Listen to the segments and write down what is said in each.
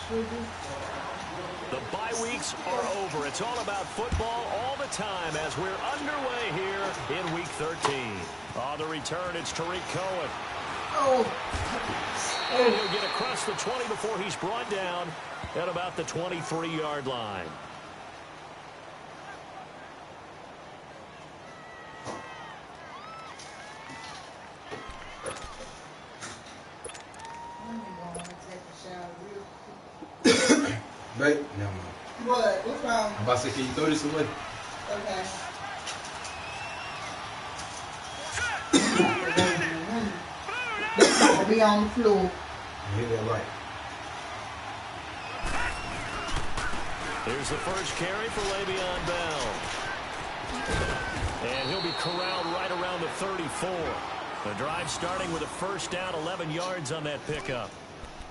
The bye weeks are over. It's all about football all the time as we're underway here in Week 13. On the return, it's Tariq Cohen. And he'll get across the 20 before he's brought down at about the 23-yard line. Babe, no, man. What? What's wrong? I'm about to say, can you throw this away? Okay. This got to be on the floor. Hit that right. Here's the first carry for Le'Veon Bell. And he'll be corralled right around the 34. The drive starting with a first down, 11 yards on that pickup.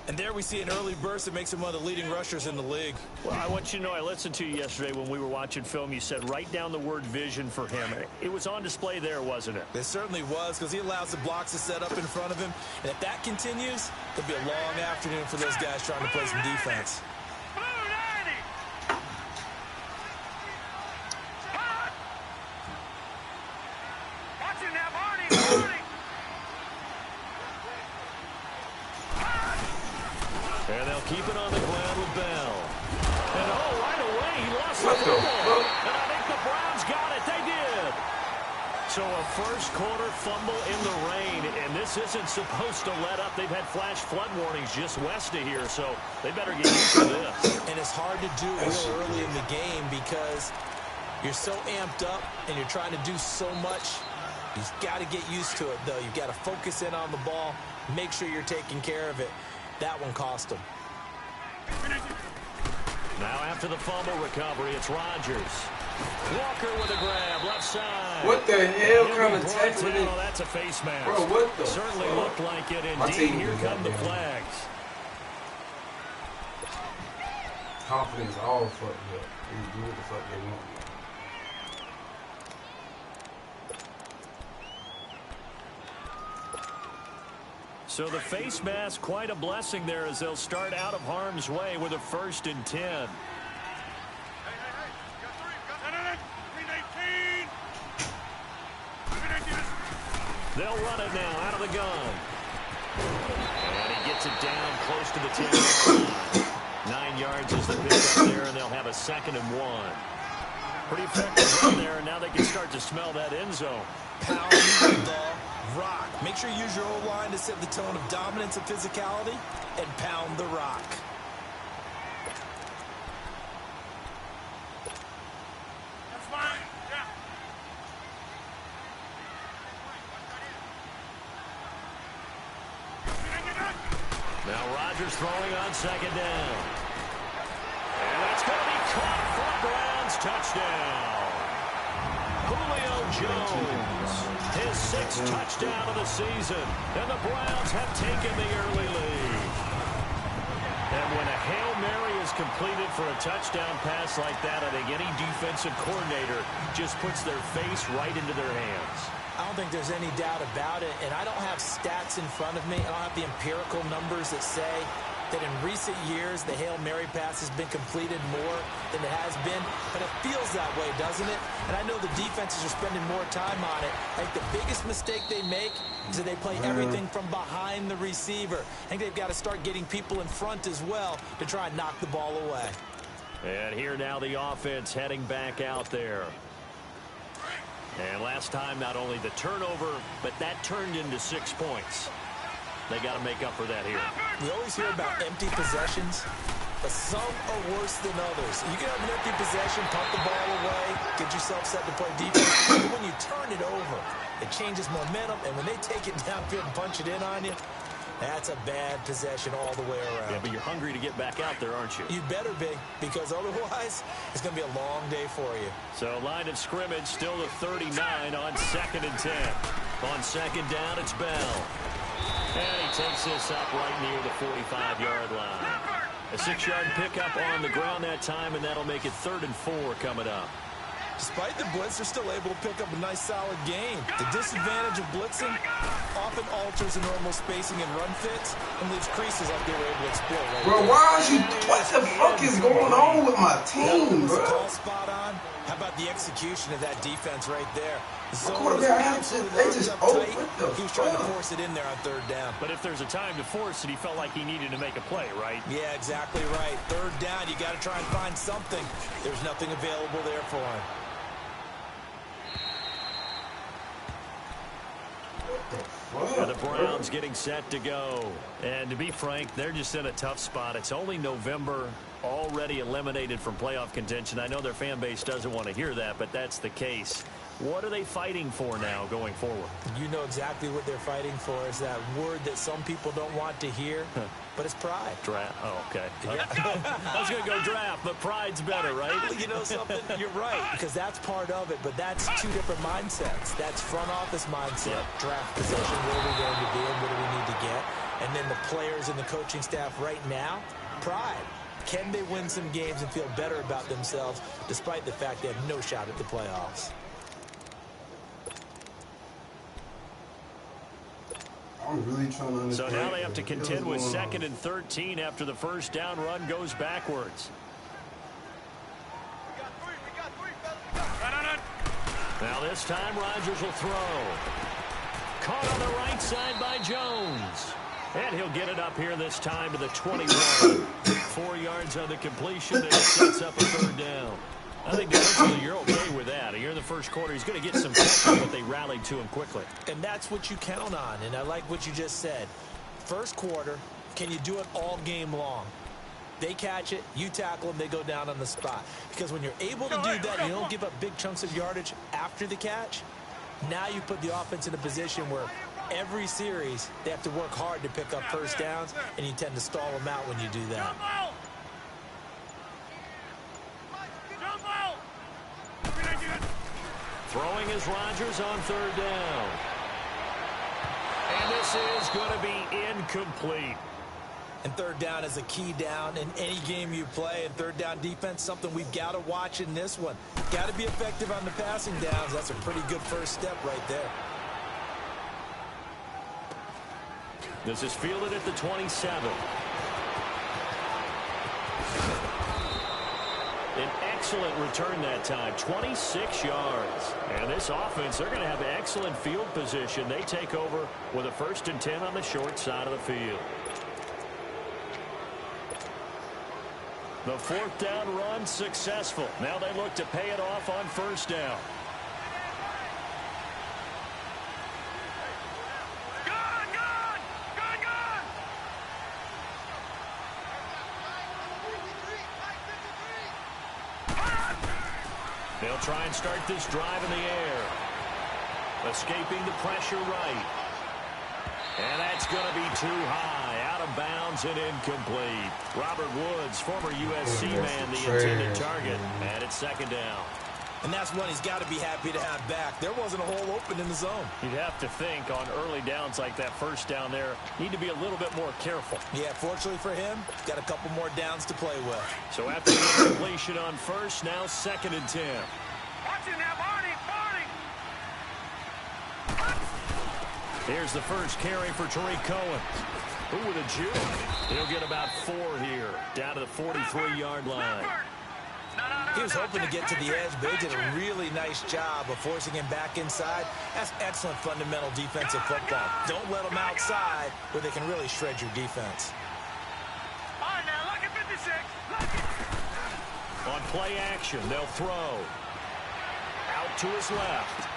And there we see an early burst that makes him one of the leading rushers in the league. Well, I want you to know, I listened to you yesterday when we were watching film. You said write down the word vision for him. It was on display there, wasn't it? It certainly was, because he allows the blocks to set up in front of him. And if that continues, it'll be a long afternoon for those guys trying to play some defense. And they'll keep it on the ground with Bell. And right away, he lost the football. And I think the Browns got it. They did. So a first quarter fumble in the rain, and this isn't supposed to let up. They've had flash flood warnings just west of here, so they better get used to this. And it's hard to do real early in the game because you're so amped up and you're trying to do so much. You've got to get used to it, though. You've got to focus in on the ball, make sure you're taking care of it. That one cost him. Now after the fumble recovery, it's Rodgers. Walker with a grab, left side. What the hell kind of tackle? Oh, that's a face mask. Bro, what the Certainly fuck? looked like it indeed. Here come the flags. Confidence all fucked up. They do what the fuck they want. So the face mask, quite a blessing there as they'll start out of harm's way with a 1st and 10. They'll run it now out of the gun. And he gets it down close to the 10-yard line. 9 yards is the pickup there, and they'll have a 2nd and 1. Pretty effective run there, and now they can start to smell that end zone. Pound the rock. Make sure you use your O-line to set the tone of dominance and physicality, and pound the rock. That's fine. Yeah. Now Rodgers throwing on 2nd down. And that's going to be caught for a Browns touchdown. Julio Jones, his 6th touchdown of the season, and the Browns have taken the early lead. And when a Hail Mary is completed for a touchdown pass like that, I think any defensive coordinator just puts their face right into their hands. I don't think there's any doubt about it, and I don't have stats in front of me. I don't have the empirical numbers that say that in recent years the Hail Mary pass has been completed more than it has been, but it feels that way, doesn't it? And I know the defenses are spending more time on it. I think the biggest mistake they make is that they play everything from behind the receiver. I think they've got to start getting people in front as well to try and knock the ball away. And here now the offense heading back out there. And last time, not only the turnover, but that turned into 6 points. They got to make up for that here. We always hear about empty possessions, but some are worse than others. You can have an empty possession, pump the ball away, get yourself set to play defense. But when you turn it over, it changes momentum, and when they take it downfield and punch it in on you, that's a bad possession all the way around. Yeah, but you're hungry to get back out there, aren't you? You better be, because otherwise, it's going to be a long day for you. So line of scrimmage still the 39 on 2nd and 10. On 2nd down, it's Bell. And he takes this up right near the 45-yard line. A 6-yard pickup on the ground that time, and that'll make it 3rd and 4 coming up. Despite the blitz, they're still able to pick up a nice, solid gain. The disadvantage of blitzing often alters the normal spacing and run fits and leaves creases like they were able to exploit. Right bro, there. why is you? What the fuck is going on with my team, Was the bro? call spot on? How about the execution of that defense right there? The zone Quarterback, was I have to- absolutely they locked just up open tight. the He was trying to fuck. force it in there on third down. But if there's a time to force it, he felt like he needed to make a play, right? Yeah, exactly right. Third down, you got to try and find something. There's nothing available there for him. And the Browns getting set to go. And to be frank, they're just in a tough spot. It's only November, already eliminated from playoff contention. I know their fan base doesn't want to hear that, but that's the case. What are they fighting for now going forward? You know exactly what they're fighting for. Is that word that some people don't want to hear, but it's pride. Draft. Oh, okay. I was going to go draft, but pride's better, right? You know something? You're right, because that's part of it, but that's two different mindsets. That's front office mindset, draft position, where are we going to be and what do we need to get? And then the players and the coaching staff right now, pride. Can they win some games and feel better about themselves despite the fact they have no shot at the playoffs? I'm really trying to understand. So now they have to contend with 2nd and 13 after the first down run goes backwards. Now this time Rodgers will throw. Caught on the right side by Jones. And he'll get it up here this time to the 21. 4 yards on the completion, and it sets up a third down. I think defensively you're okay with that. Here in the first quarter, he's going to get some pressure, but they rallied to him quickly. And that's what you count on, and I like what you just said. First quarter, can you do it all game long? They catch it, you tackle them, they go down on the spot. Because when you're able to do that, you don't give up big chunks of yardage after the catch. Now you put the offense in a position where every series they have to work hard to pick up first downs, and you tend to stall them out when you do that. Throwing is Rodgers on third down. And this is going to be incomplete. And third down is a key down in any game you play. And third down defense, something we've got to watch in this one. Got to be effective on the passing downs. That's a pretty good first step right there. This is fielded at the 27. An excellent return that time, 26 yards. And this offense, they're going to have excellent field position. They take over with a 1st and 10 on the short side of the field. The 4th down run successful. Now they look to pay it off on first down. They'll try and start this drive in the air. Escaping the pressure right. And that's going to be too high. Out of bounds and incomplete. Robert Woods, former USC man, the intended target. And it's 2nd down. And that's one he's got to be happy to have back. There wasn't a hole open in the zone. You'd have to think on early downs like that first down there, need to be a little bit more careful. Yeah, fortunately for him, got a couple more downs to play with. So after the incompletion on first, now 2nd and 10. Watching now, Barney. Here's the first carry for Tariq Cohen. Who with a juke? He'll get about 4 here, down to the 43-yard line. He was hoping to get to the edge, but they did a really nice job of forcing him back inside. That's excellent fundamental defensive football. Don't let them outside where they can really shred your defense. All right, now, look at 56. On play action, they'll throw. Out to his left.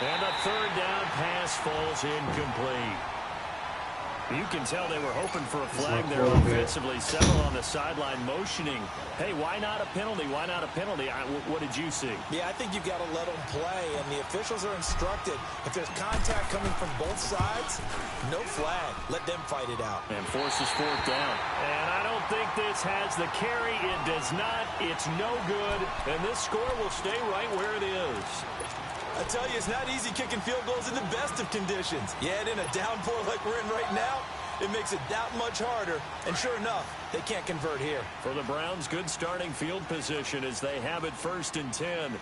And a 3rd down pass falls incomplete. You can tell they were hoping for a flag there offensively. Several on the sideline motioning. Hey, why not a penalty? Why not a penalty? What did you see? Yeah, I think you've got to let them play, and the officials are instructed. If there's contact coming from both sides, no flag. Let them fight it out. And forces 4th down. And I don't think this has the carry. It does not. It's no good. And this score will stay right where it is. I tell you, it's not easy kicking field goals in the best of conditions. Yet in a downpour like we're in right now, it makes it that much harder. And sure enough, they can't convert here. For the Browns, good starting field position as they have it 1st and 10.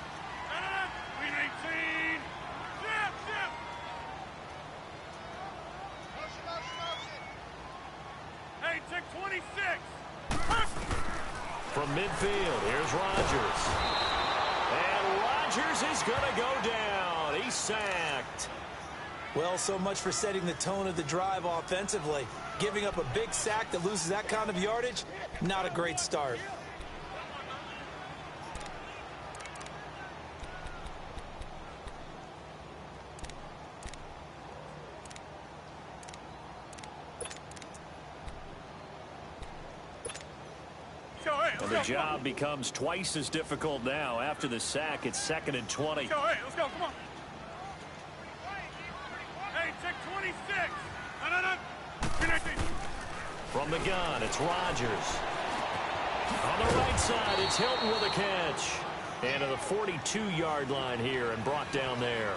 From midfield, here's Rodgers. And Rodgers is going to go down. He's sacked. Well, so much for setting the tone of the drive offensively. Giving up a big sack that loses that kind of yardage, not a great start. And the job becomes twice as difficult now. After the sack, it's 2nd and 20. Let's go, come on. Hey, check 26. No. From the gun, it's Rodgers. On the right side, it's Hilton with a catch. And to the 42-yard line here and brought down there.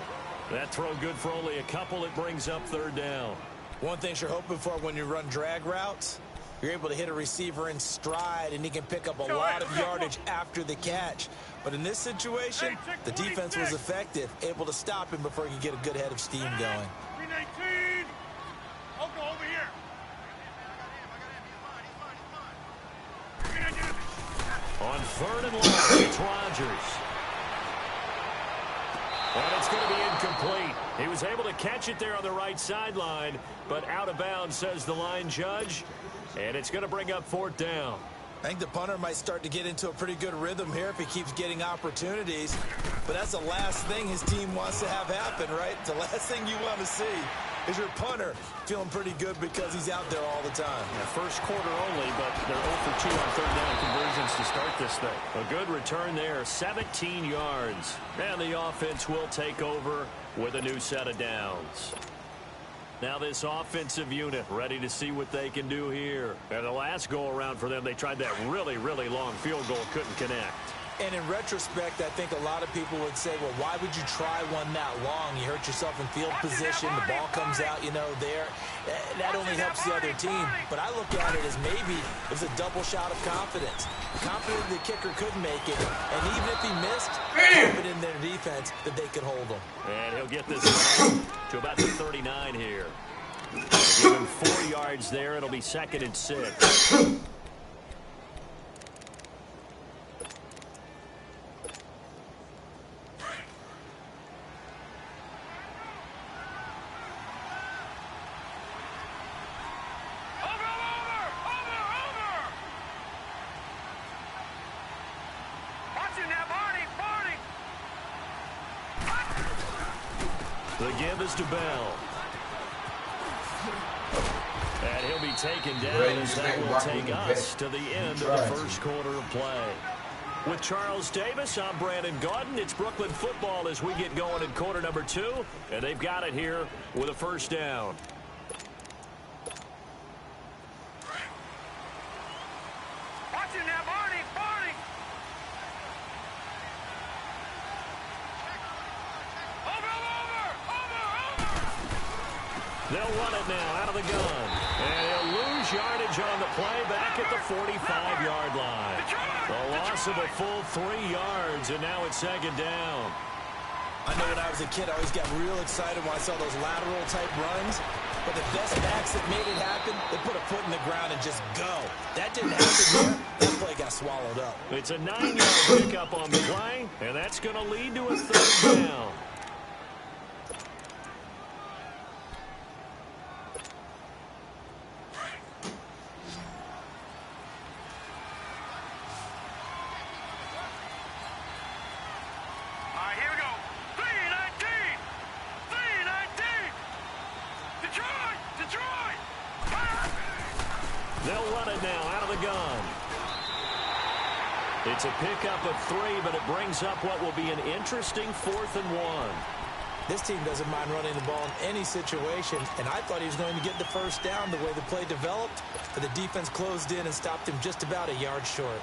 That throw good for only a couple. It brings up 3rd down. One thing you're hoping for when you run drag routes, you're able to hit a receiver in stride, and he can pick up a lot of yardage after the catch. But in this situation, the defense was effective, able to stop him before he could get a good head of steam going. 319. I'll go over here. On 3rd and long, it's Rodgers. And it's going to be incomplete. He was able to catch it there on the right sideline, but out of bounds, says the line judge. And it's going to bring up 4th down. I think the punter might start to get into a pretty good rhythm here if he keeps getting opportunities. But that's the last thing his team wants to have happen, right? The last thing you want to see is your punter feeling pretty good because he's out there all the time. Yeah, first quarter only, but they're 0 for 2 on 3rd down conversions to start this thing. A good return there, 17 yards. And the offense will take over with a new set of downs. Now this offensive unit ready to see what they can do here. And the last go-around for them, they tried that really, really long field goal, couldn't connect. And in retrospect, I think a lot of people would say, well, why would you try one that long? You hurt yourself in field position. The ball comes out, you know, there. That only helps the other team. But I look at it as maybe it was a double shot of confidence. Confident the kicker could make it. And even if he missed, confident in their defense that they could hold him. And he'll get this to about the 39 here. Give him 4 yards there. It'll be 2nd and 6. The give is to Bell. And he'll be taken down as that will take us to the end of the first quarter of play. With Charles Davis, I'm Brandon Gaudin. It's Brooklyn football as we get going in quarter number 2. And they've got it here with a 1st down. Watching now, Barney, Barney. They'll run it now out of the gun. And he'll lose yardage on the play back at the 45-yard line. A loss of a full 3 yards, and now it's 2nd down. I know when I was a kid, I always got real excited when I saw those lateral-type runs. But the best backs that made it happen, they put a foot in the ground and just go. That didn't happen there. That play got swallowed up. It's a 9-yard pickup on the play, and that's going to lead to a 3rd down. They'll run it now out of the gun. It's a pickup of 3, but it brings up what will be an interesting 4th and 1. This team doesn't mind running the ball in any situation, and I thought he was going to get the 1st down the way the play developed, but the defense closed in and stopped him just about a yard short.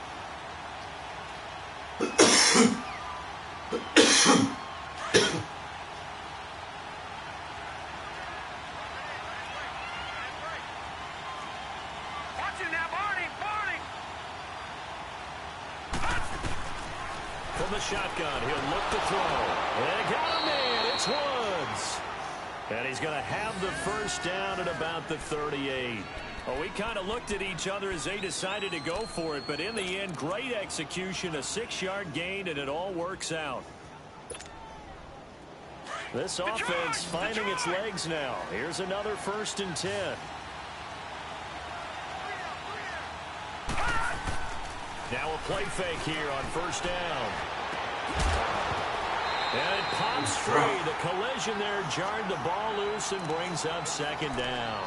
From the shotgun, he'll look to throw. They got a man. It's Woods. And he's going to have the 1st down at about the 38. Well, we kind of looked at each other as they decided to go for it, but in the end, great execution, a 6-yard gain, and it all works out. This offense finding its legs now. Here's another 1st and 10. Now a play fake here on 1st down. And it pops free. The collision there jarred the ball loose and brings up 2nd down.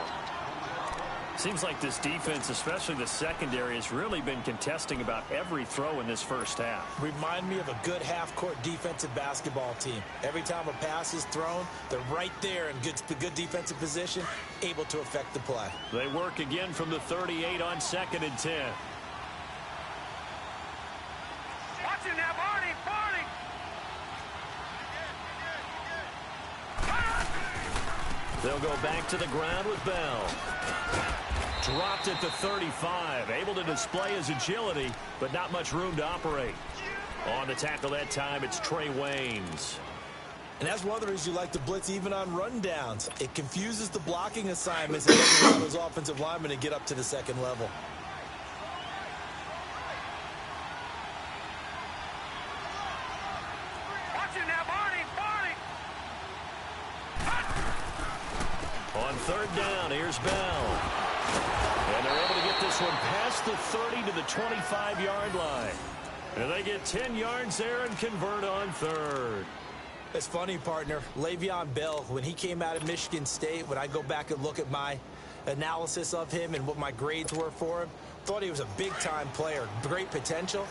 Seems like this defense, especially the secondary, has really been contesting about every throw in this first half. Remind me of a good half-court defensive basketball team. Every time a pass is thrown, they're right there in good defensive position, able to affect the play. They work again from the 38 on 2nd and 10. Watch it now, Barney! They'll go back to the ground with Bell. Dropped at the 35. Able to display his agility, but not much room to operate. On the tackle that time, it's Trey Waynes. And that's one of the reasons you like to blitz even on rundowns. It confuses the blocking assignments and doesn't allow those offensive linemen to get up to the 2nd level. Watch it now, Barney! On 3rd down, here's Bell. And they're able to get this one past the 30 to the 25-yard line. And they get 10 yards there and convert on 3rd. It's funny, partner. Le'Veon Bell, when he came out of Michigan State, when I go back and look at my analysis of him and what my grades were for him, thought he was a big-time player, great potential,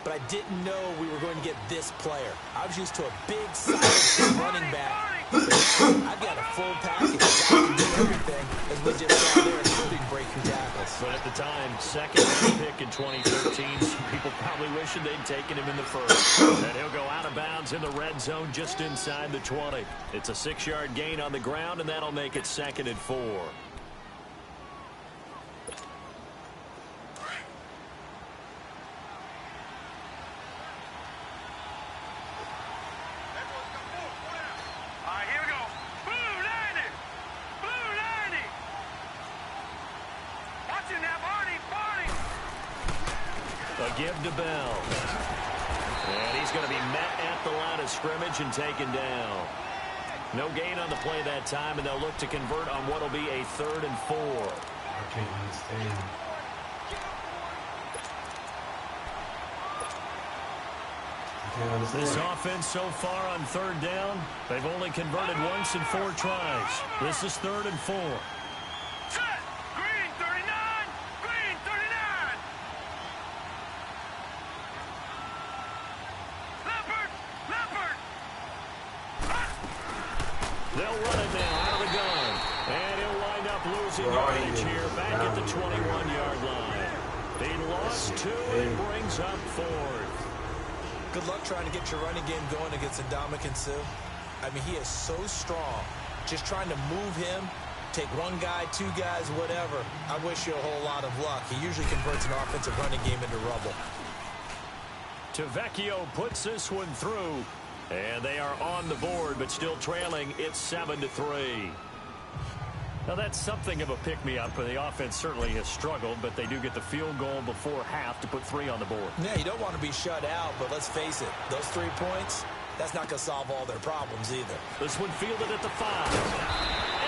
but I didn't know we were going to get this player. I was used to a big, solid running back. I've got a full package. I can do everything, as we just saw there, including breaking tackles. But at the time, 2nd pick in 2013, people probably wishing they'd taken him in the 1st. And he'll go out of bounds in the red zone just inside the 20. It's a 6-yard gain on the ground, and that'll make it 2nd and 4. Give to Bell. And he's going to be met at the line of scrimmage and taken down. No gain on the play that time, and they'll look to convert on what will be a 3rd and 4. I can't understand. This offense so far on 3rd down, they've only converted once in 4 tries. This is 3rd and 4. They'll run it now out of the gun. And he'll wind up losing yardage here back at the 21-yard line. He lost 2 and brings up 4th. Good luck trying to get your running game going against Ndamukong Suh. I mean, he is so strong. Just trying to move him, take 1 guy, 2 guys, whatever. I wish you a whole lot of luck. He usually converts an offensive running game into rubble. Tavecchio puts this one through. And they are on the board, but still trailing. It's 7-3. Now, that's something of a pick-me-up. The offense certainly has struggled, but they do get the field goal before half to put 3 on the board. Yeah, you don't want to be shut out, but let's face it. Those 3 points, that's not going to solve all their problems either. This one fielded at the 5.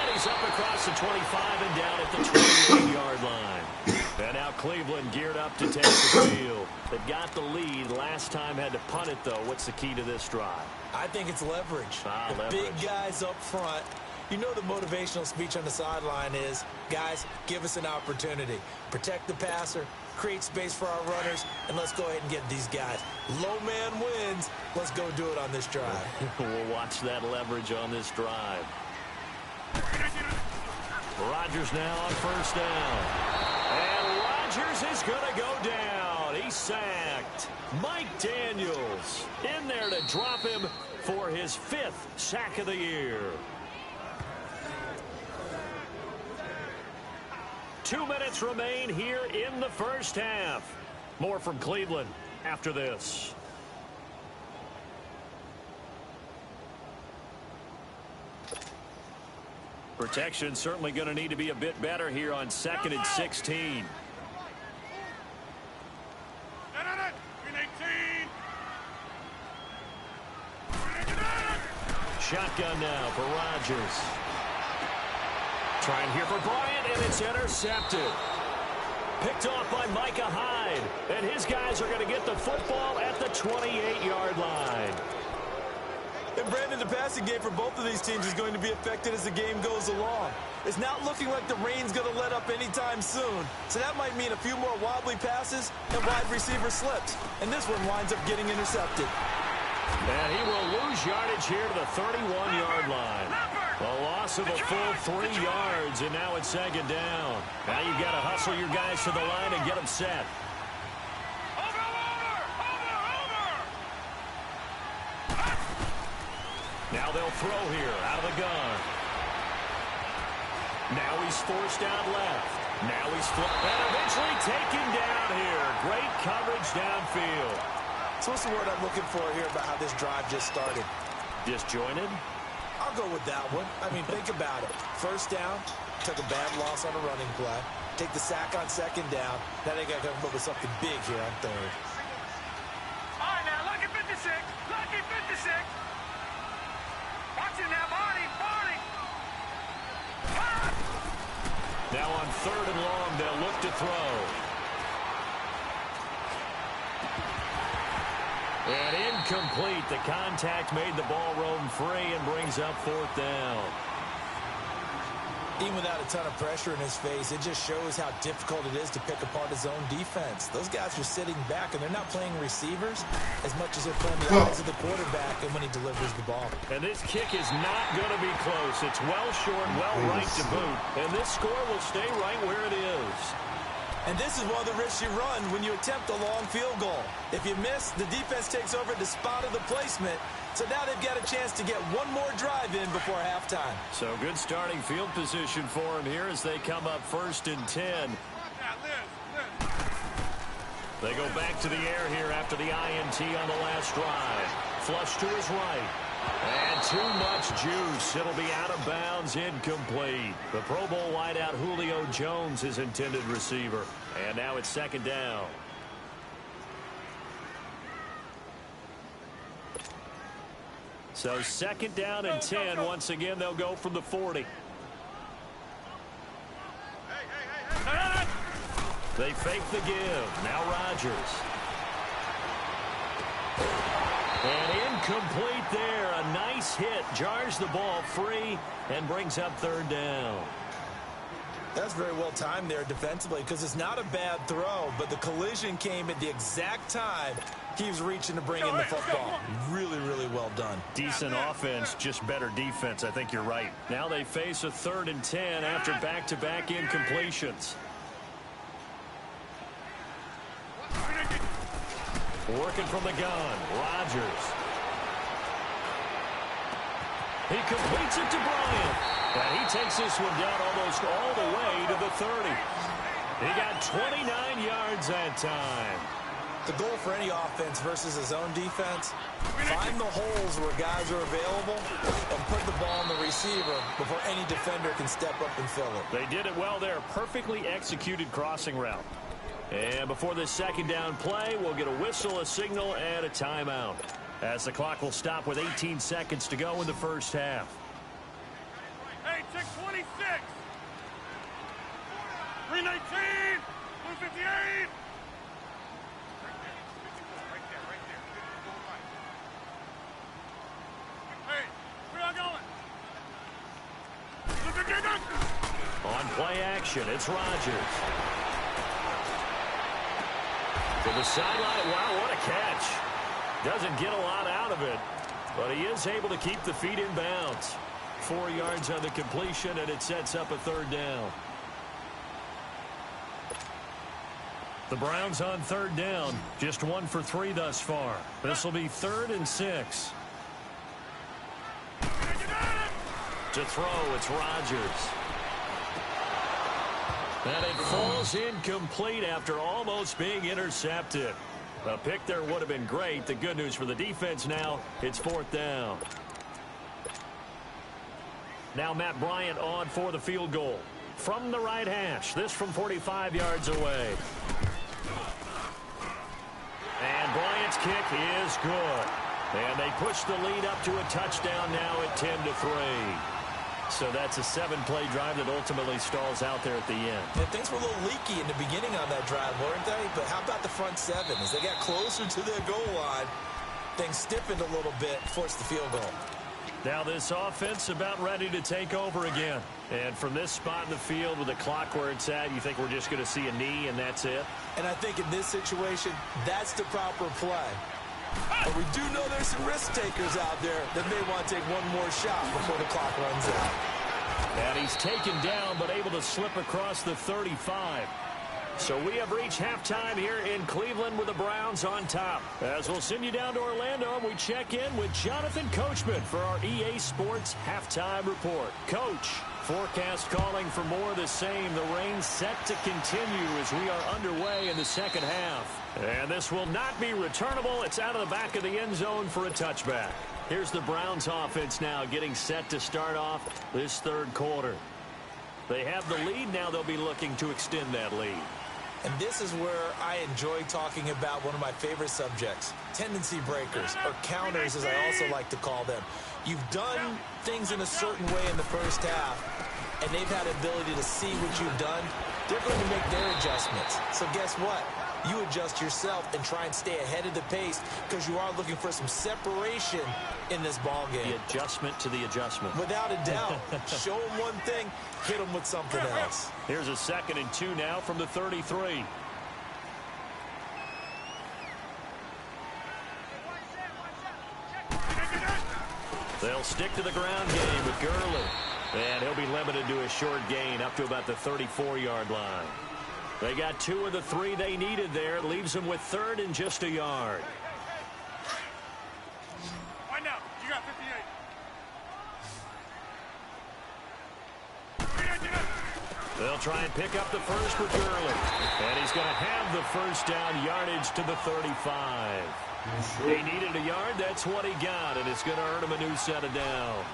And he's up across the 25 and down at the 28-yard line. And now Cleveland geared up to take the field. They've got the lead. Last time had to punt it, though. What's the key to this drive? I think it's leverage. The big guys up front. You know the motivational speech on the sideline is, guys, give us an opportunity. Protect the passer, create space for our runners, and let's go ahead and get these guys. Low man wins. Let's go do it on this drive. We'll watch that leverage on this drive. Rodgers now on 1st down. And Rodgers is going to go down. He's sacked. Mike Daniels in there to drop him for his 5th sack of the year. 2 minutes remain here in the first half. More from Cleveland after this. Protection certainly going to need to be a bit better here on 2nd and 16. Shotgun now for Rodgers. Trying here for Bryant, and it's intercepted. Picked off by Micah Hyde, and his guys are going to get the football at the 28-yard line. And Brandon, the passing game for both of these teams is going to be affected as the game goes along. It's not looking like the rain's going to let up anytime soon, so that might mean a few more wobbly passes and wide receiver slips. And this one winds up getting intercepted. And he will lose yardage here to the 31-yard line. A loss of a full 3 yards, and now it's 2nd down. Now you've got to hustle your guys to the line and get them set. Now they'll throw here out of the gun. Now he's forced out left. Now he's flipped and eventually taken down here. Great coverage downfield. So what's the word I'm looking for here about how this drive just started? Disjointed? I'll go with that one. I mean, think about it. First down, took a bad loss on a running play. Take the sack on 2nd down. Now they got to come up with something big here on 3rd. All right, now, lucky 56. Lucky 56. Watching now, Barney. Now on 3rd and long, they'll look to throw. And incomplete. The contact made the ball roam free and brings up 4th down. Even without a ton of pressure in his face, it just shows how difficult it is to pick apart his own defense. Those guys are sitting back, and they're not playing receivers as much as they're playing the eyes of the quarterback and when he delivers the ball. And this kick is not going to be close. It's well short, well right to boot. And this score will stay right where it is. And this is one of the risks you run when you attempt a long field goal. If you miss, the defense takes over at the spot of the placement. So now they've got a chance to get one more drive in before halftime. So good starting field position for him here as they come up 1st and 10. They go back to the air here after the INT on the last drive. Flush to his right. And too much juice. It'll be out of bounds, incomplete. The Pro Bowl wideout Julio Jones, his intended receiver. And now it's 2nd down. So 2nd down and 10. Once again, they'll go from the 40. They fake the give. Now Rodgers. And incomplete there. A nice hit. Jars the ball free and brings up 3rd down. That's very well timed there defensively because it's not a bad throw, but the collision came at the exact time he was reaching to bring in the football. Really, really well done. Decent offense, just better defense. I think you're right. Now they face a 3rd and 10 after back-to-back incompletions. Working from the gun, Rodgers. He completes it to Bryant. And he takes this one down almost all the way to the 30. He got 29 yards that time. The goal for any offense versus his own defense, find the holes where guys are available and put the ball on the receiver before any defender can step up and fill it. They did it well there. Perfectly executed crossing route. And before this 2nd down play, we'll get a whistle, a signal, and a timeout. As the clock will stop with 18 seconds to go in the first half. Hey, check 26. 319. 258. Hey, where y'all going? On play action, it's Rodgers. To the sideline. Wow, what a catch. Doesn't get a lot out of it, but he is able to keep the feet in bounds. 4 yards on the completion, and it sets up a 3rd down. The Browns on 3rd down. Just 1 for 3 thus far. This will be 3rd and 6. To throw, it's Rodgers. And it falls incomplete after almost being intercepted. A pick there would have been great. The good news for the defense now, it's 4th down. Now Matt Bryant on for the field goal. From the right hash, this from 45 yards away. And Bryant's kick is good. And they push the lead up to a touchdown now at 10-3. So that's a 7-play drive that ultimately stalls out there at the end. And things were a little leaky in the beginning on that drive, weren't they? But how about the front seven? As they got closer to their goal line, things stiffened a little bit, forced the field goal. Now this offense about ready to take over again. And from this spot in the field with the clock where it's at, you think we're just going to see a knee and that's it? And I think in this situation, that's the proper play. But we do know there's some risk takers out there that may want to take one more shot before the clock runs out. And he's taken down but able to slip across the 35. So we have reached halftime here in Cleveland with the Browns on top. As we'll send you down to Orlando, and we check in with Jonathan Coachman for our EA Sports Halftime Report. Coach, forecast calling for more of the same. The rain set to continue as we are underway in the second half. And this will not be returnable. It's out of the back of the end zone for a touchback. Here's the Browns offense now getting set to start off this third quarter. They have the lead. Now they'll be looking to extend that lead. And this is where I enjoy talking about one of my favorite subjects, tendency breakers, or counters as I also like to call them. You've done things in a certain way in the first half, and they've had the ability to see what you've done. They're going to make their adjustments. So guess what? You adjust yourself and try and stay ahead of the pace because you are looking for some separation in this ball game. The adjustment to the adjustment. Without a doubt. Show them one thing, hit them with something else. Here's a 2nd and 2 now from the 33. They'll stick to the ground game with Gurley. And he'll be limited to a short gain up to about the 34-yard line. They got 2 of the 3 they needed there. It leaves them with 3rd and just a yard. Wind up. You got 58. They'll try and pick up the first with Gurley. And he's going to have the first down yardage to the 35. He needed a yard. That's what he got. And it's going to earn him a new set of downs.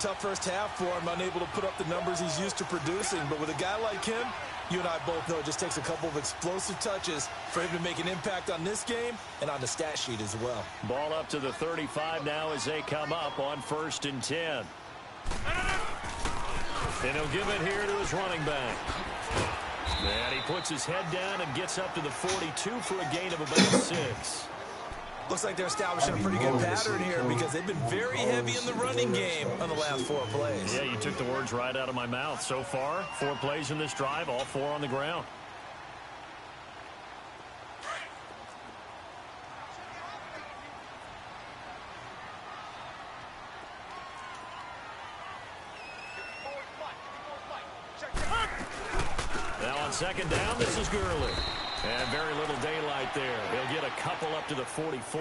Tough first half for him, unable to put up the numbers he's used to producing. But with a guy like him, you and I both know it just takes a couple of explosive touches for him to make an impact on this game and on the stat sheet as well. Ball up to the 35 now as they come up on 1st and 10. And he'll give it here to his running back. And he puts his head down and gets up to the 42 for a gain of about 6. Looks like they're establishing a pretty good pattern here because they've been very heavy in the running game on the last 4 plays. Yeah, you took the words right out of my mouth. So far, 4 plays in this drive, all 4 on the ground. Now on 2nd down, this is Gurley. And very little daylight there. He'll get a couple up to the 44.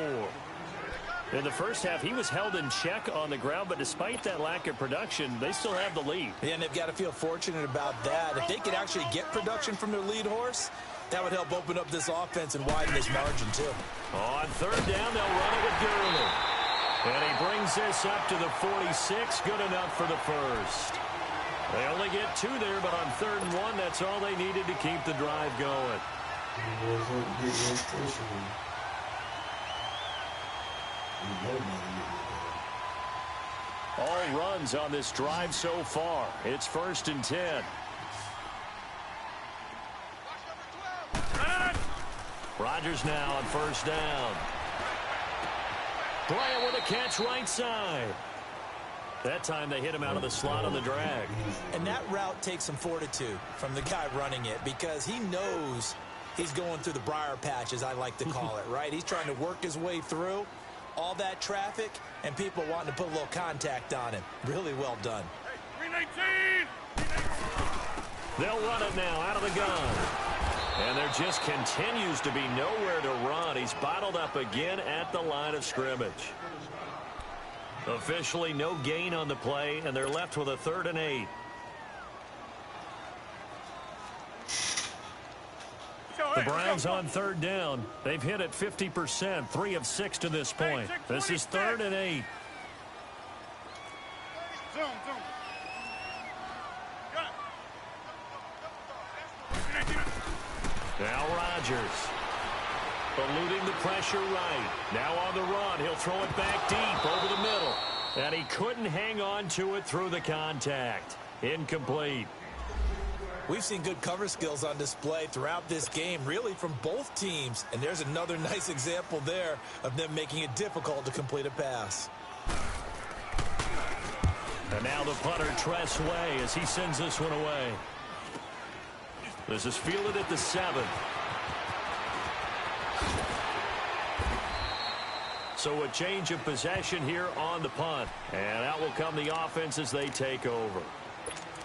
In the first half, he was held in check on the ground, but despite that lack of production, they still have the lead. Yeah, and they've got to feel fortunate about that. If they could actually get production from their lead horse, that would help open up this offense and widen this margin, too. On 3rd down, they'll run it with Gurley. And he brings this up to the 46. Good enough for the first. They only get 2 there, but on 3rd and 1, that's all they needed to keep the drive going. All runs on this drive so far. It's 1st and 10. Rodgers now on 1st down. Bryant with a catch right side. That time they hit him out of the slot on the drag. And that route takes some fortitude from the guy running it because he knows he's going through the briar patch, as I like to call it, right? He's trying to work his way through all that traffic and people wanting to put a little contact on him. Really well done. 319! They'll run it now out of the gun. And there just continues to be nowhere to run. He's bottled up again at the line of scrimmage. Officially no gain on the play, and they're left with a 3rd and 8. The Browns on 3rd down. They've hit it 50%, 3 of 6 to this point. This is 3rd and 8. Zoom. Now Rodgers. Eluding the pressure right. Now on the run. He'll throw it back deep over the middle. And he couldn't hang on to it through the contact. Incomplete. We've seen good cover skills on display throughout this game, really from both teams. And there's another nice example there of them making it difficult to complete a pass. And now the punter Tress Way as he sends this one away. This is fielded at the 7. So a change of possession here on the punt. And out will come the offense as they take over.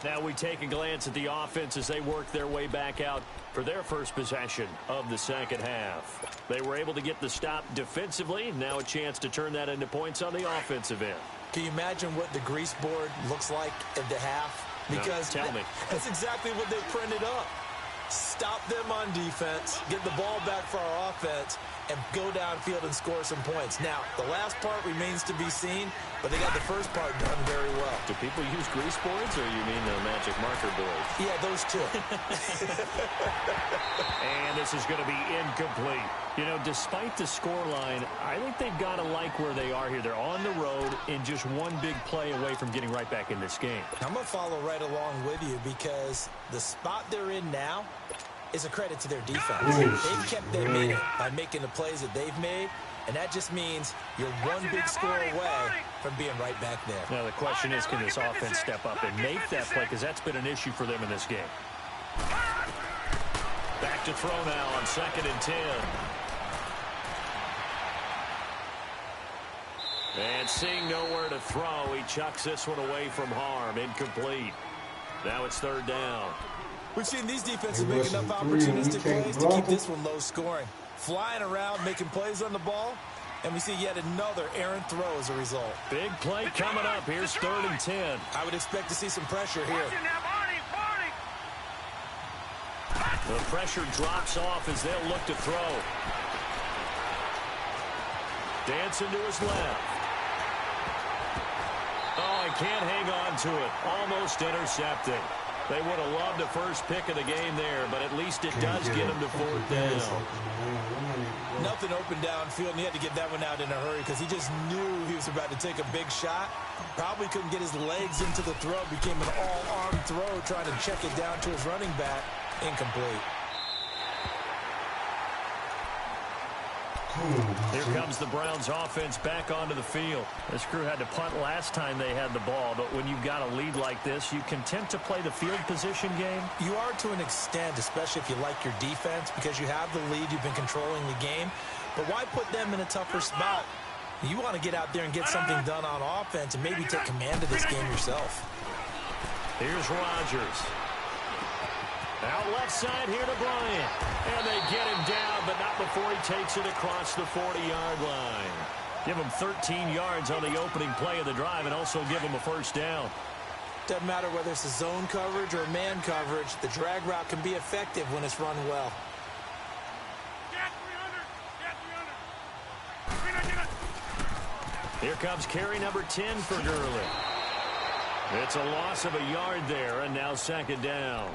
Now we take a glance at the offense as they work their way back out for their first possession of the second half. They were able to get the stop defensively. Now a chance to turn that into points on the offensive end. Can you imagine what the grease board looks like at the half? Because no, tell me. That's exactly what they printed up. Stop them on defense, get the ball back for our offense, and go downfield and score some points. Now, the last part remains to be seen, but they got the first part done very well. Do people use grease boards, or you mean the magic marker boards? Yeah, those two. And this is going to be incomplete. You know, despite the scoreline, I think they've got to like where they are here. They're on the road and just one big play away from getting right back in this game. I'm going to follow right along with you because the spot they're in now is a credit to their defense. They've kept them in it by making the plays that they've made, and that just means you're one big score away from being right back there. Now the question is, can this offense step up and make that play, because that's been an issue for them in this game. Back to throw now on 2nd and 10. And seeing nowhere to throw, he chucks this one away from harm. Incomplete. Now it's 3rd down. We've seen these defenses make enough opportunistic plays to keep this one low scoring. Flying around, making plays on the ball, and we see yet another errant throw as a result. Big play coming up. Here's 3rd and 10. I would expect to see some pressure here. The pressure drops off as they'll look to throw. Dancing to his left. Oh, he can't hang on to it. Almost intercepted. They would have loved the first pick of the game there, but at least it does get him to 4th down. Nothing open downfield, and he had to get that one out in a hurry because he just knew he was about to take a big shot. Probably couldn't get his legs into the throw. Became an all-arm throw, trying to check it down to his running back. Incomplete. Here comes the Browns offense back onto the field. This crew had to punt last time they had the ball, but when you've got a lead like this, you content to play the field position game? You are to an extent, especially if you like your defense, because you have the lead, you've been controlling the game. But why put them in a tougher spot? You want to get out there and get something done on offense and maybe take command of this game yourself. Here's Rodgers. Out left side here to Bryant. And they get him down, but not before he takes it across the 40-yard line. Give him 13 yards on the opening play of the drive and also give him a 1st down. Doesn't matter whether it's a zone coverage or man coverage, the drag route can be effective when it's run well. Here comes carry number 10 for Gurley. It's a loss of a yard there, and now 2nd down.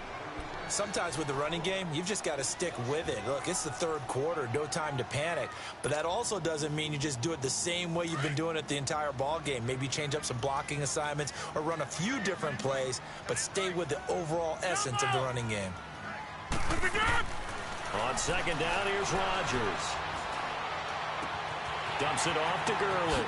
Sometimes with the running game, you've just got to stick with it. Look, it's the 3rd quarter, no time to panic. But that also doesn't mean you just do it the same way you've been doing it the entire ball game. Maybe change up some blocking assignments or run a few different plays, but stay with the overall essence of the running game. On 2nd down, here's Rodgers. Dumps it off to Gurley.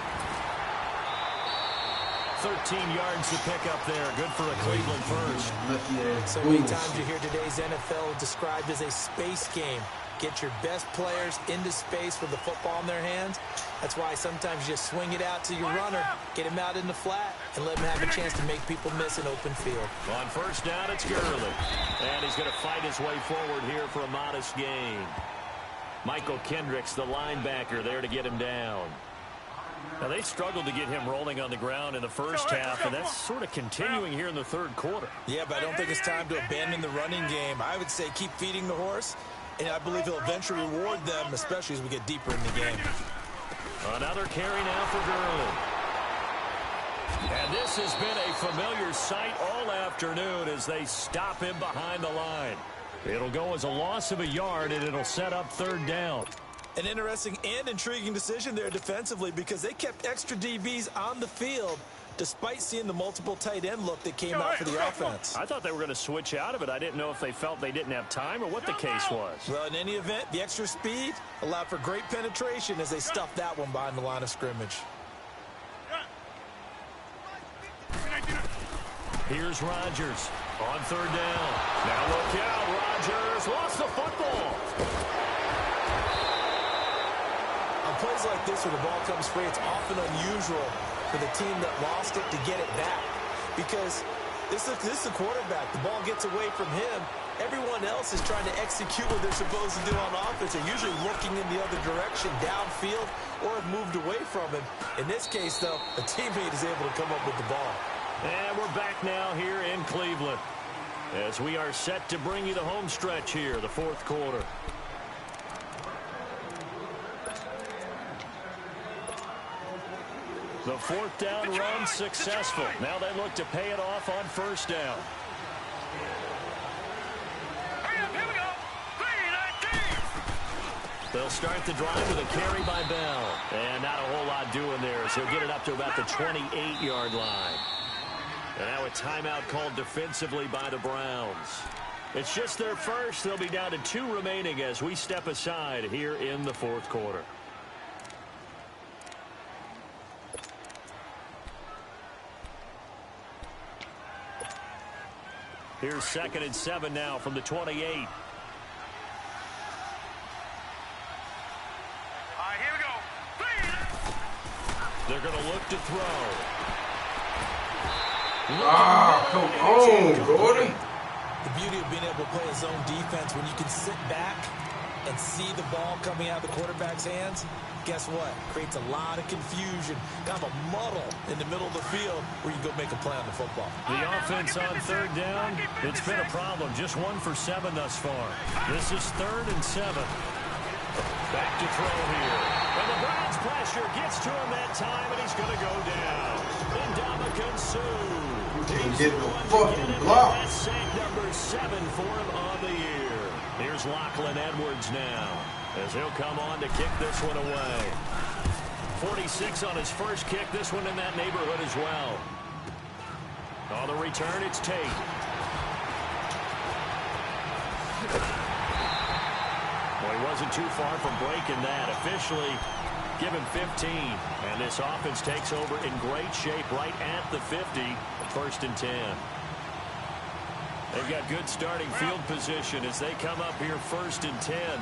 13 yards to pick up there. Good for a Cleveland first. So many times you hear today's NFL described as a space game. Get your best players into space with the football in their hands. That's why sometimes you just swing it out to your runner, get him out in the flat, and let him have a chance to make people miss an open field. On 1st down, it's Gurley. And he's going to fight his way forward here for a modest gain. Michael Kendricks, the linebacker, there to get him down. Now, they struggled to get him rolling on the ground in the first half, and that's sort of continuing here in the 3rd quarter. Yeah, but I don't think it's time to abandon the running game. I would say keep feeding the horse, and I believe he'll eventually reward them, especially as we get deeper in the game. Another carry now for Gurley. And this has been a familiar sight all afternoon as they stop him behind the line. It'll go as a loss of a yard, and it'll set up 3rd down. An interesting and intriguing decision there defensively because they kept extra DBs on the field despite seeing the multiple tight end look that came out for the offense. I thought they were going to switch out of it. I didn't know if they felt they didn't have time or what the case was. Well, in any event, the extra speed allowed for great penetration as they stuffed that one behind the line of scrimmage. Here's Rodgers on 3rd down. Now look out, Rodgers lost the football. On plays like this where the ball comes free, it's often unusual for the team that lost it to get it back because this is the quarterback. The ball gets away from him. Everyone else is trying to execute what they're supposed to do on offense. They're usually looking in the other direction, downfield, or have moved away from him. In this case, though, a teammate is able to come up with the ball. And we're back now here in Cleveland as we are set to bring you the home stretch here, the 4th quarter. The 4th down run successful. Now they look to pay it off on 1st down. Here we go. 3-19. They'll start the drive with a carry by Bell. And not a whole lot doing there as he'll get it up to about the 28-yard line. And now a timeout called defensively by the Browns. It's just their first. They'll be down to 2 remaining as we step aside here in the 4th quarter. Here's 2nd and 7 now from the 28. All right, here we go. They're going to look to throw. Come on, Gordon. The beauty of being able to play a zone defense when you can sit back and see the ball coming out of the quarterback's hands, guess what? Creates a lot of confusion, kind of a muddle in the middle of the field where you go make a play on the football. The offense on 3rd down, it's been a problem. Just 1 for 7 thus far. This is 3rd and 7. Back to throw here. And the Browns pressure gets to him that time, and he's going to go down. Ndamukong Suh. Didn't get the fucking block. That's sack number 7 for him on the year. Here's Lachlan Edwards now as he'll come on to kick this one away. 46 on his first kick. This one in that neighborhood as well. On the return, it's Tate. Well, he wasn't too far from breaking that. Officially, give him 15. And this offense takes over in great shape right at the 50. 1st and 10. They've got good starting field position as they come up here 1st and 10.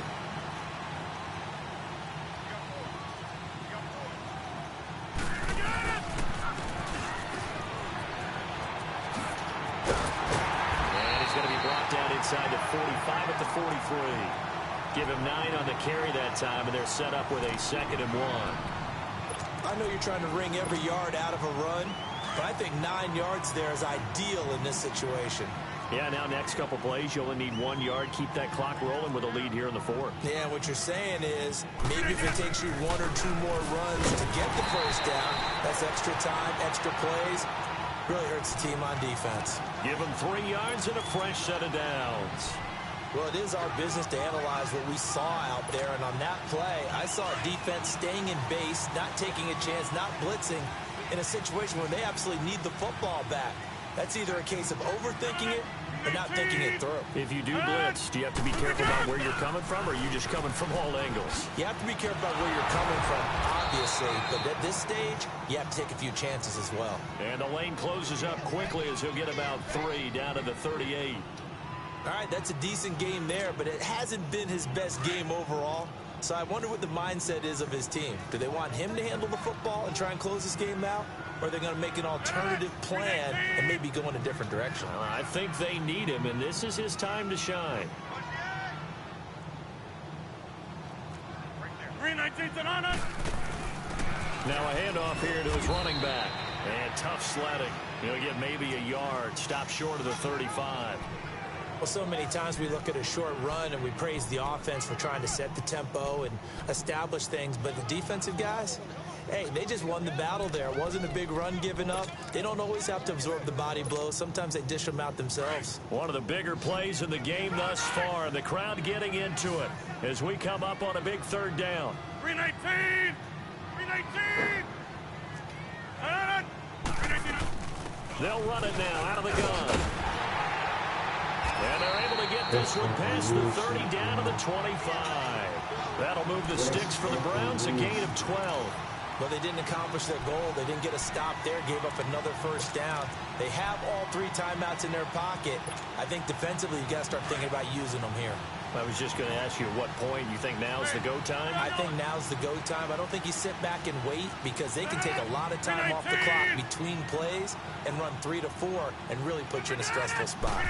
And he's going to be brought down inside the 45 at the 43. Give him 9 on the carry that time, and they're set up with a 2nd and 1. I know you're trying to wring every yard out of a run, but I think 9 yards there is ideal in this situation. Yeah, now next couple plays, you only need 1 yard. Keep that clock rolling with a lead here in the 4th. Yeah, what you're saying is maybe if it takes you 1 or 2 more runs to get the 1st down, that's extra time, extra plays. Really hurts the team on defense. Give them 3 yards and a fresh set of downs. Well, it is our business to analyze what we saw out there, and on that play, I saw a defense staying in base, not taking a chance, not blitzing, in a situation where they absolutely need the football back. That's either a case of overthinking it or not thinking it through. If you do blitz, do you have to be careful about where you're coming from, or are you just coming from all angles? You have to be careful about where you're coming from, obviously, but at this stage, you have to take a few chances as well. And the lane closes up quickly as he'll get about 3 down to the 38. All right, that's a decent game there, but it hasn't been his best game overall. So I wonder what the mindset is of his team. Do they want him to handle the football and try and close this game out? Or are they going to make an alternative plan and maybe go in a different direction? I think they need him, and this is his time to shine. 3-19's on us. Now a handoff here to his running back. And tough sledding. He'll get maybe a yard. Stop short of the 35. Well, so many times we look at a short run and we praise the offense for trying to set the tempo and establish things, but the defensive guys, Hey, they just won the battle there. It wasn't a big run given up. They don't always have to absorb the body blows. Sometimes they dish them out themselves. One of the bigger plays in the game thus far. The crowd getting into it as we come up on a big third down. 319! 319! They'll run it now out of the gun. And they're able to get this one past the 30 down to the 25. That'll move the sticks for the Browns, a gain of 12. Well, they didn't accomplish their goal. They didn't get a stop there, gave up another first down. They have all 3 timeouts in their pocket. I think defensively you got to start thinking about using them here. I was just going to ask you at what point you think now's the go time? I think now's the go time. I don't think you sit back and wait because they can take a lot of time off the clock between plays and run 3 to 4 and really put you in a stressful spot.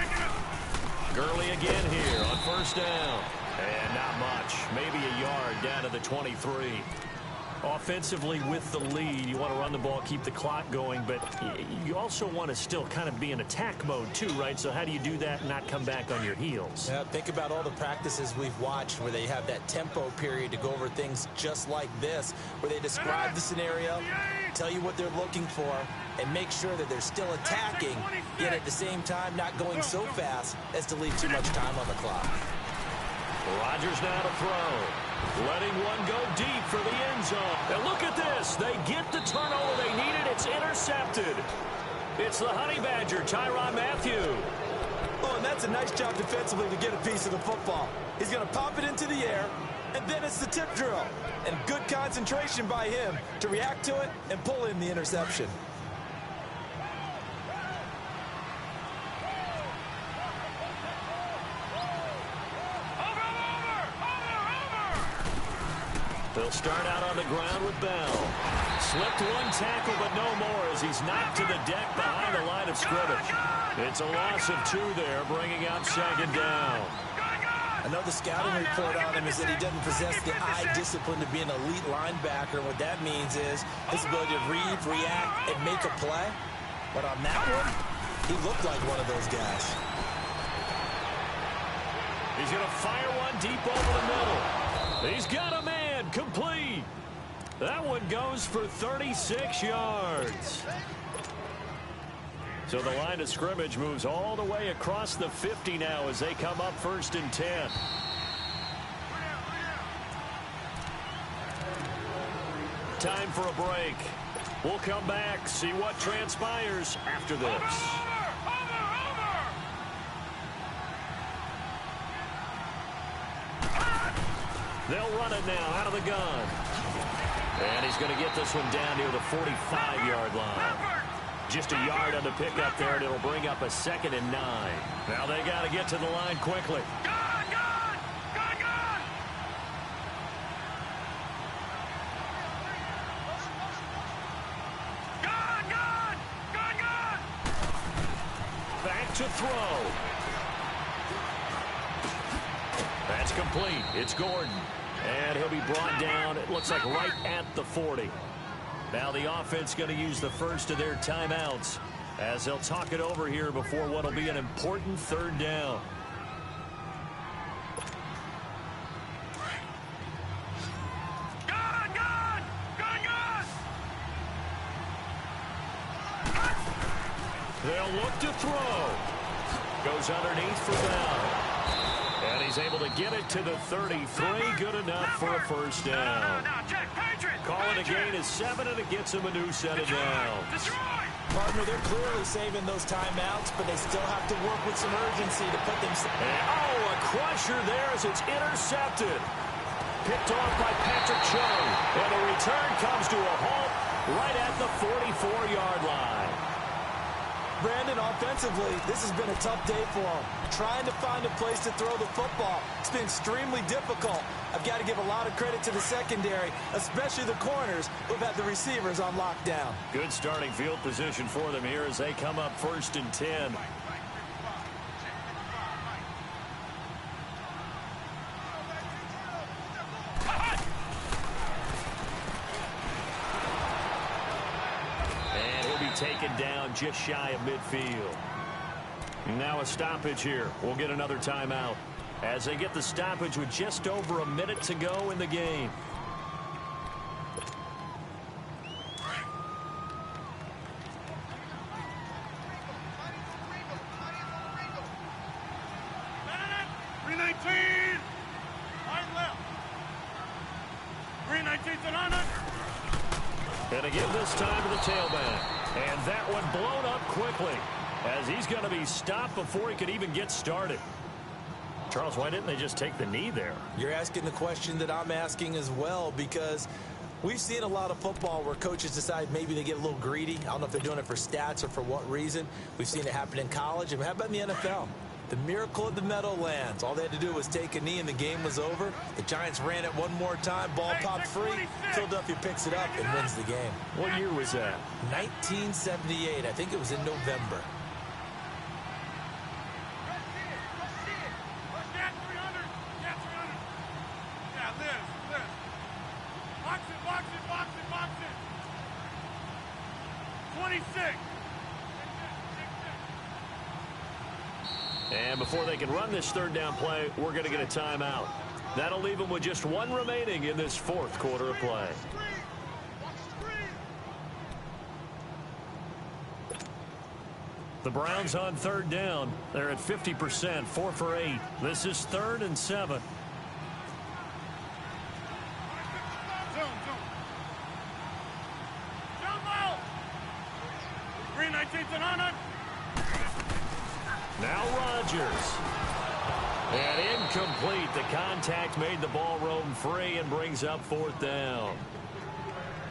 Gurley again here on first down. And not much. Maybe a yard down to the 23. Offensively with the lead, you want to run the ball, keep the clock going, but you also want to still kind of be in attack mode too, right? So how do you do that and not come back on your heels? Yeah, think about all the practices we've watched where they have that tempo period to go over things just like this, where they describe the scenario, tell you what they're looking for, and make sure that they're still attacking, yet at the same time not going so fast as to leave too much time on the clock. Rodgers now to throw. Letting one go deep for the end zone. And look at this. They get the turnover they needed. It's intercepted. It's the Honey Badger, Tyrann Mathieu. Oh, and that's a nice job defensively to get a piece of the football. He's going to pop it into the air, and then it's the tip drill. And good concentration by him to react to it and pull in the interception. They'll start out on the ground with Bell. Slipped one tackle, but no more as he's knocked to the deck behind the line of scrimmage. It's a loss of 2 there, bringing out second down. Another scouting report on him is that he doesn't possess the eye discipline to be an elite linebacker. What that means is his ability to read, react, and make a play. But on that one, he looked like one of those guys. He's going to fire one deep over the middle. He's got a man, complete. That one goes for 36 yards. So the line of scrimmage moves all the way across the 50 now as they come up 1st and 10. Time for a break. We'll come back, see what transpires after this. They'll run it now out of the gun. And he's going to get this one down near the 45-yard line. Just a yard on the pickup there, and it'll bring up a 2nd and 9. Now they got to get to the line quickly. Back to throw. That's complete. It's Gordon. And he'll be brought down, it looks like right at the 40. Now the offense going to use the first of their timeouts as they'll talk it over here before what will be an important 3rd down. They'll look to throw. Goes underneath for Bell. And he's able to get it to the 33. Good enough for a first down. Call it a gain of 7, and it gets him a new set of downs. Partner, they're clearly saving those timeouts, but they still have to work with some urgency to put them... a crusher there as it's intercepted. Picked off by Patrick Chung. And the return comes to a halt right at the 44-yard line. Brandon, offensively, this has been a tough day for him. Trying to find a place to throw the football. It's been extremely difficult. I've got to give a lot of credit to the secondary, especially the corners who've had the receivers on lockdown. Good starting field position for them here as they come up 1st and 10. Taken down just shy of midfield. Now a stoppage here. We'll get another timeout as they get the stoppage with just over a minute to go in the game. And again this time to the tailback. And that one blown up quickly as he's going to be stopped before he could even get started. Charles, why didn't they just take the knee there? You're asking the question that I'm asking as well, because we've seen a lot of football where coaches decide maybe they get a little greedy. I don't know if they're doing it for stats or for what reason. We've seen it happen in college. And how about in the NFL? The miracle of the Meadowlands. All they had to do was take a knee and the game was over. The Giants ran it one more time. Ball popped free. Philadelphia picks it up and wins the game. What year was that? 1978. I think it was in November. And before they can run this third down play, we're going to get a timeout. That'll leave them with just one remaining in this fourth quarter of play. The Browns on third down. They're at 50%, 4 for 8. This is 3rd and 7. Now Rodgers. And incomplete. The contact made the ball roam free and brings up 4th down.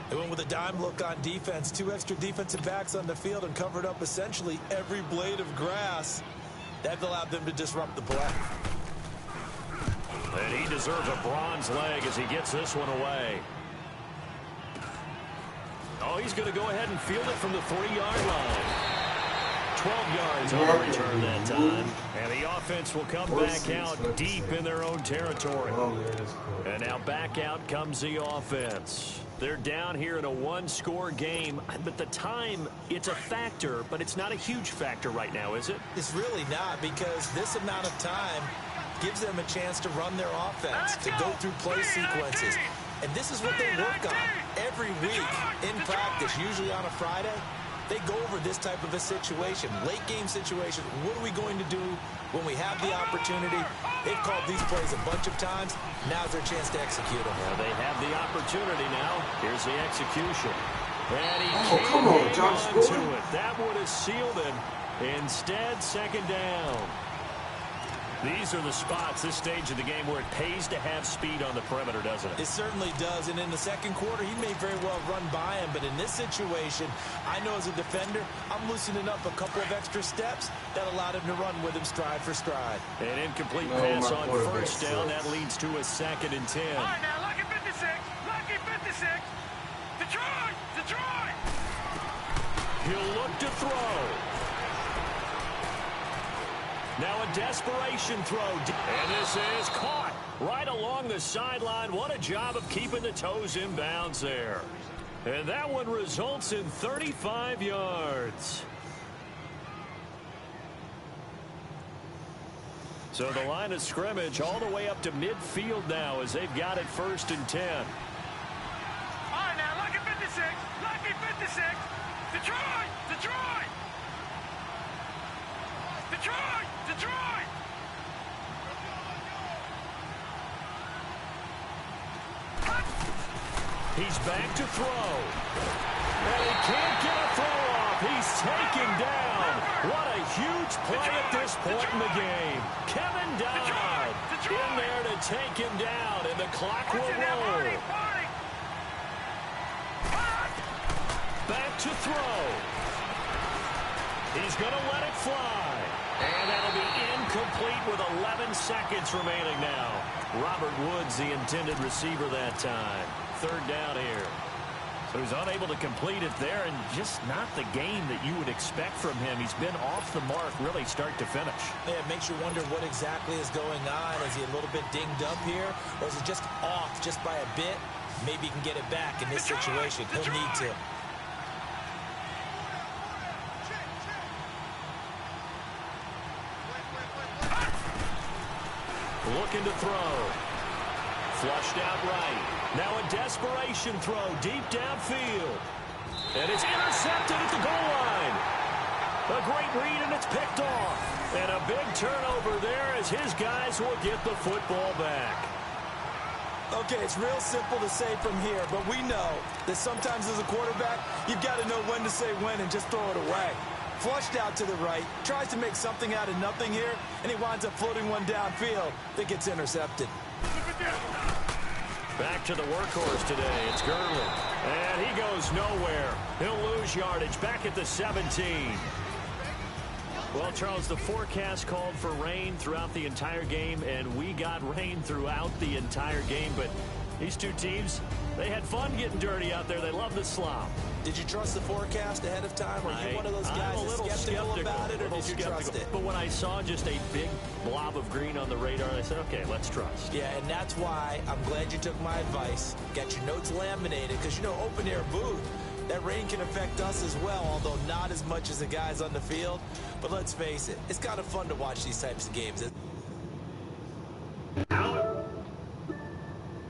They went with a dime look on defense. 2 extra defensive backs on the field and covered up essentially every blade of grass. That allowed them to disrupt the play. And he deserves a bronze leg as he gets this one away. Oh, he's going to go ahead and field it from the 3-yard line. 12 yards on the return that time. And the offense will come back out deep in their own territory. And now back out comes the offense. They're down here in a 1-score game. But the time, it's a factor, but it's not a huge factor right now, is it? It's really not, because this amount of time gives them a chance to run their offense, to go through play sequences. And this is what they work on every week in practice, usually on a Friday. They go over this type of a situation, late game situation. What are we going to do when we have the opportunity? They've called these plays a bunch of times. Now's their chance to execute them. Well, they have the opportunity now. Here's the execution. And he come on, Josh, to it. That would have sealed him. Instead, 2nd down. These are the spots, this stage of the game, where it pays to have speed on the perimeter, doesn't it? It certainly does. And in the second quarter, he may very well run by him. But in this situation, I know as a defender, I'm loosening up a couple of extra steps that allowed him to run with him stride for stride. An incomplete pass on 1st down. That leads to a 2nd and 10. All right, now, lucky 56. Lucky 56. Detroit! Detroit! He'll look to throw. Now a desperation throw. And this is caught right along the sideline. What a job of keeping the toes in bounds there. And that one results in 35 yards. So the line of scrimmage all the way up to midfield now as they've got it 1st and 10. All right, now, lucky 56. Lucky 56. Detroit! Detroit! Detroit! Detroit! He's back to throw. And he can't get a throw off. He's taken down. What a huge play at this point in the game. Kevin Dodd in there to take him down, and the clock will roll. Back to throw. He's going to let it fly. And that'll be incomplete with 11 seconds remaining now. Robert Woods, the intended receiver that time. 3rd down here. So he's unable to complete it there, and just not the game that you would expect from him. He's been off the mark really start to finish. Yeah, it makes you wonder what exactly is going on. Is he a little bit dinged up here, or is it just off just by a bit? Maybe he can get it back in this situation. He'll need to. Looking to throw. Flushed out right. Now a desperation throw deep downfield. And it's intercepted at the goal line. A great read, and it's picked off. And a big turnover there as his guys will get the football back. Okay, it's real simple to say from here, but we know that sometimes as a quarterback, you've got to know when to say when and just throw it away. Flushed out to the right, tries to make something out of nothing here, and he winds up floating one downfield that gets intercepted. Back to the workhorse today. It's Gurley. And he goes nowhere. He'll lose yardage back at the 17. Well, Charles, the forecast called for rain throughout the entire game, and we got rain throughout the entire game. But these two teams, they had fun getting dirty out there. They love the slop. Did you trust the forecast ahead of time? Or are you one of those guys I'm a little skeptical about it, or did you trust it? But when I saw just a big blob of green on the radar, I said, okay, let's trust. Yeah, and that's why I'm glad you took my advice. Got your notes laminated, because, you know, open-air booth, that rain can affect us as well, although not as much as the guys on the field. But let's face it, it's kind of fun to watch these types of games.